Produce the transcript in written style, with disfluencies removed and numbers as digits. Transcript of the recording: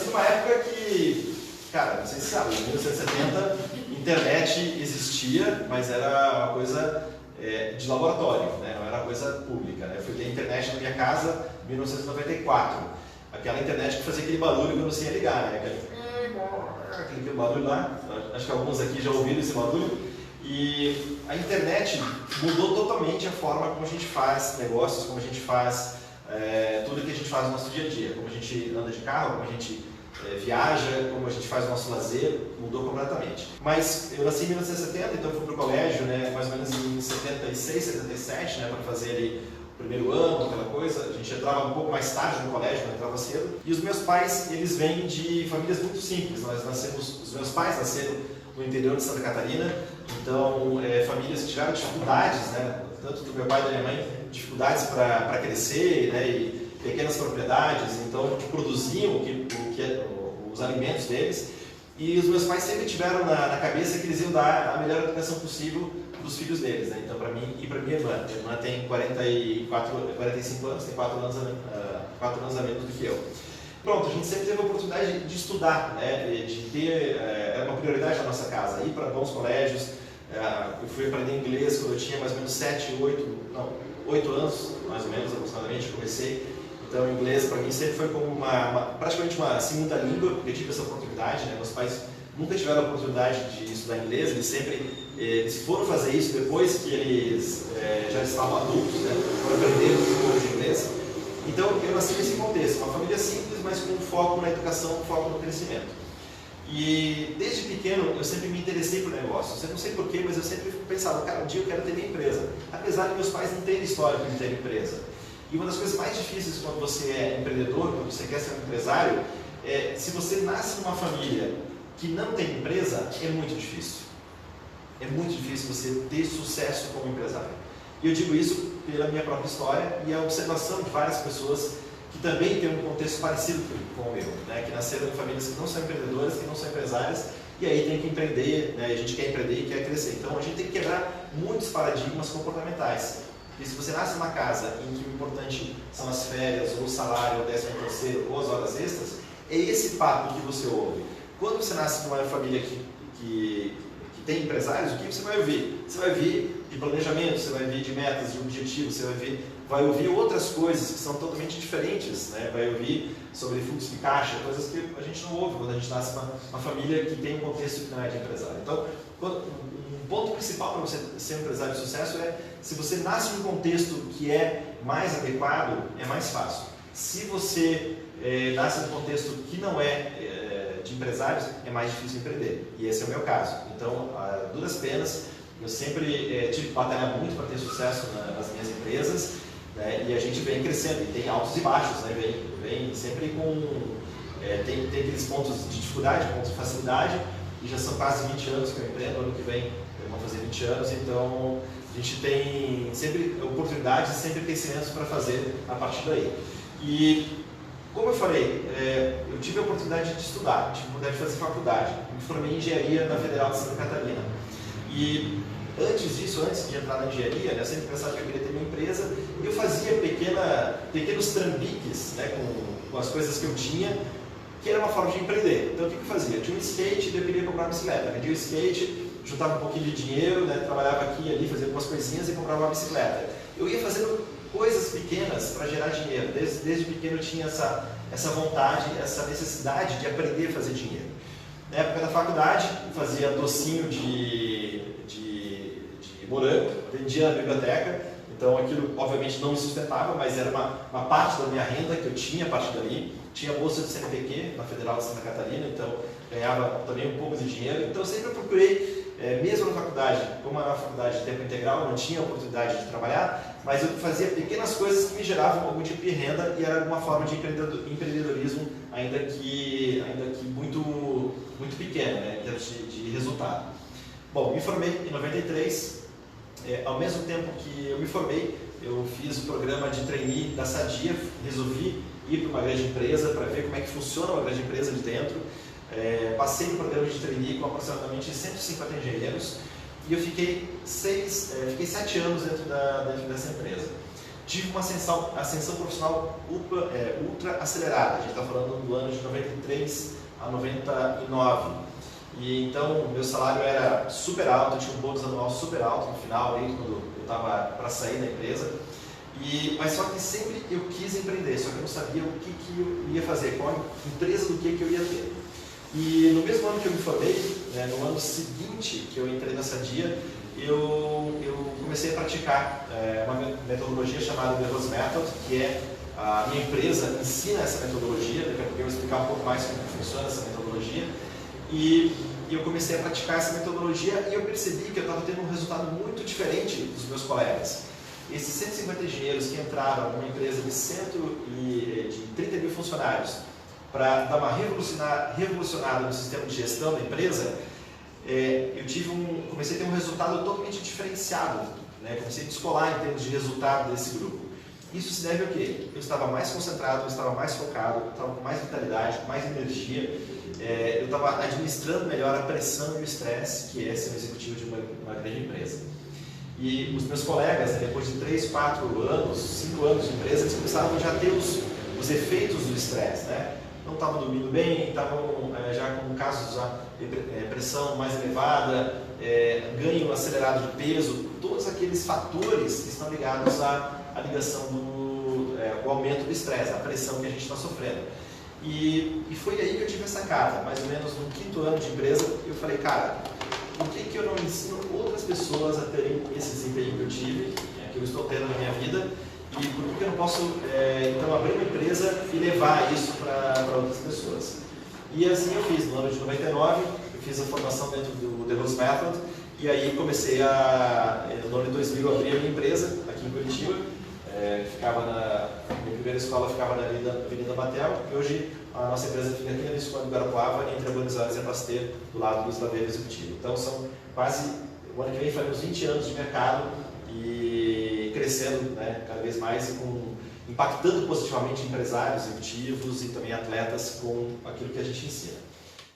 de uma época que, cara, não sei se você sabe, em 1970 internet existia, mas era uma coisa de laboratório, né? Não era coisa pública. Né? Eu fui ter internet na minha casa em 1994, aquela internet que fazia aquele barulho quando você ia ligar, né? Aquele barulho lá, acho que alguns aqui já ouviram esse barulho. E a internet mudou totalmente a forma como a gente faz negócios, como a gente faz tudo que a gente faz no nosso dia a dia, como a gente anda de carro, como a gente viaja, como a gente faz o nosso lazer, mudou completamente. Mas eu nasci em 1970, então eu fui para o colégio, né, mais ou menos em 76, 77, né, para fazer ali o primeiro ano, aquela coisa. A gente entrava um pouco mais tarde no colégio, não entrava cedo. E os meus pais, eles vêm de famílias muito simples. Os meus pais nasceram no interior de Santa Catarina, então famílias que tiveram dificuldades, né, tanto do meu pai e da minha mãe, dificuldades para crescer, né, e pequenas propriedades, então que produziam os alimentos deles. E os meus pais sempre tiveram na cabeça que eles iam dar a melhor educação possível para os filhos deles, né? Então para mim e para minha irmã. Minha irmã tem 45 anos, tem 4 anos a menos do que eu. Pronto, a gente sempre teve a oportunidade de estudar, né? De ter, era uma prioridade na nossa casa, ir para bons colégios. Eu fui aprender inglês quando eu tinha mais ou menos 8 anos, mais ou menos, aproximadamente, eu comecei. Então, o inglês para mim sempre foi como praticamente uma segunda língua, porque eu tive essa oportunidade, né? Meus pais nunca tiveram a oportunidade de estudar inglês, eles foram fazer isso depois que eles já estavam adultos, né? Foram aprender um pouco de inglês. Então, eu nasci nesse contexto, uma família simples, mas com foco na educação, foco no crescimento. E desde pequeno eu sempre me interessei por negócios. Eu não sei porquê, mas eu sempre pensava, cara, um dia eu quero ter minha empresa. Apesar de meus pais não terem história de ter empresa. E uma das coisas mais difíceis quando você é empreendedor, quando você quer ser um empresário, se você nasce numa família que não tem empresa, é muito difícil. É muito difícil você ter sucesso como empresário. E eu digo isso pela minha própria história e a observação de várias pessoas que também têm um contexto parecido com o meu, né? Que nasceram em famílias que não são empreendedoras, que não são empresárias, e aí tem que empreender, né? A gente quer empreender e quer crescer. Então a gente tem que quebrar muitos paradigmas comportamentais. E se você nasce numa casa em que o importante são as férias, ou o salário, ou o 13º, ou as horas extras, é esse papo que você ouve. Quando você nasce numa família que tem empresários, o que você vai ouvir? Você vai ouvir de planejamento, você vai ouvir de metas, de objetivos, você vai ouvir outras coisas que são totalmente diferentes, né? Vai ouvir sobre fluxo de caixa, coisas que a gente não ouve quando a gente nasce numa família que tem um contexto que não é de empresário. Então, um ponto principal para você ser um empresário de sucesso é, se você nasce em um contexto que é mais adequado, é mais fácil. Se você nasce num contexto que não é de empresários, é mais difícil empreender. E esse é o meu caso. Então, a duras penas, eu sempre tive que batalhar muito para ter sucesso nas minhas empresas, né? E a gente vem crescendo, e tem altos e baixos, né? Vem sempre com... tem aqueles pontos de dificuldade, pontos de facilidade, e já são quase 20 anos que eu empreendo, ano que vem eu vou fazer 20 anos, então a gente tem sempre oportunidades e sempre crescimentos para fazer a partir daí. E, como eu falei, eu tive a oportunidade de estudar, tive a oportunidade de fazer faculdade, me formei em engenharia na Federal de Santa Catarina. E antes disso, antes de entrar na engenharia, eu sempre pensava que eu queria ter minha empresa, e eu fazia pequenos trambiques, né, com as coisas que eu tinha, que era uma forma de empreender. Então o que eu fazia? Eu tinha um skate e eu queria comprar uma bicicleta. Vendia o skate, juntava um pouquinho de dinheiro, né, trabalhava aqui e ali, fazia algumas coisinhas e comprava uma bicicleta. Eu ia fazendo coisas pequenas para gerar dinheiro. Desde pequeno eu tinha essa vontade, essa necessidade de aprender a fazer dinheiro. Na época da faculdade, eu fazia docinho de morango, vendia na biblioteca. Então aquilo obviamente não me sustentava, mas era uma parte da minha renda que eu tinha a partir dali. Tinha bolsa de CNPq na Federal de Santa Catarina, então ganhava também um pouco de dinheiro. Então eu sempre procurei, mesmo na faculdade, como era uma faculdade de tempo integral, eu não tinha oportunidade de trabalhar, mas eu fazia pequenas coisas que me geravam algum tipo de renda e era uma forma de empreendedorismo, ainda que muito, muito pequeno, né, em termos de resultado. Bom, me formei em 93, ao mesmo tempo que eu me formei, eu fiz o programa de trainee da Sadia, resolvi ir para uma grande empresa para ver como é que funciona uma grande empresa de dentro. Passei no programa de trainee com aproximadamente 150 engenheiros e eu fiquei 7 anos dentro dessa empresa. tive uma ascensão profissional ultra acelerada. A gente está falando do ano de 93 a 99. E então meu salário era super alto, eu tinha um bônus anual super alto no final, aí, quando eu estava para sair da empresa. Mas só que sempre eu quis empreender, só que eu não sabia o que eu ia fazer, qual empresa do que eu ia ter. E no mesmo ano que eu me formei, né, no ano seguinte que eu entrei na Sadia, eu comecei a praticar uma metodologia chamada The Rose Method, que é a minha empresa ensina essa metodologia. Daqui a pouco eu vou explicar um pouco mais como funciona essa metodologia. E eu comecei a praticar essa metodologia e eu percebi que eu estava tendo um resultado muito diferente dos meus colegas. Esses 150 engenheiros que entraram numa empresa de 30 mil funcionários para dar uma revolucionada no sistema de gestão da empresa, comecei a ter um resultado totalmente diferenciado, né? Comecei a descolar em termos de resultado desse grupo. Isso se deve ao quê? Eu estava mais concentrado, eu estava mais focado, eu estava com mais vitalidade, com mais energia, eu estava administrando melhor a pressão e o estresse que é ser um executivo de uma grande empresa. E os meus colegas, depois de 3, 4 anos, 5 anos de empresa, eles começavam já a ter os efeitos do estresse, né? Não estavam dormindo bem, estavam já com casos de pressão mais elevada, ganho acelerado de peso, todos aqueles fatores que estão ligados à ligação o aumento do estresse, a pressão que a gente está sofrendo. E foi aí que eu tive essa sacada, mais ou menos no 5º ano de empresa, eu falei, cara, por que eu não ensino outras pessoas a terem esse desempenho que eu tive, que eu estou tendo na minha vida, e por que eu não posso então abrir uma empresa e levar isso para outras pessoas? E assim eu fiz, no ano de 99, eu fiz a formação dentro do The Rose Method, e aí comecei no ano de 2000, eu abri a minha empresa aqui em Curitiba. Minha primeira escola ficava na Avenida Batel, e hoje a nossa empresa fica aqui na Visconde de Guarapuava, entre a Buenos Aires e a Pasteur, do lado do Slaveiro Executivo. Então são o ano que vem faremos 20 anos de mercado e crescendo, né, cada vez mais e impactando positivamente empresários, executivos e também atletas com aquilo que a gente ensina.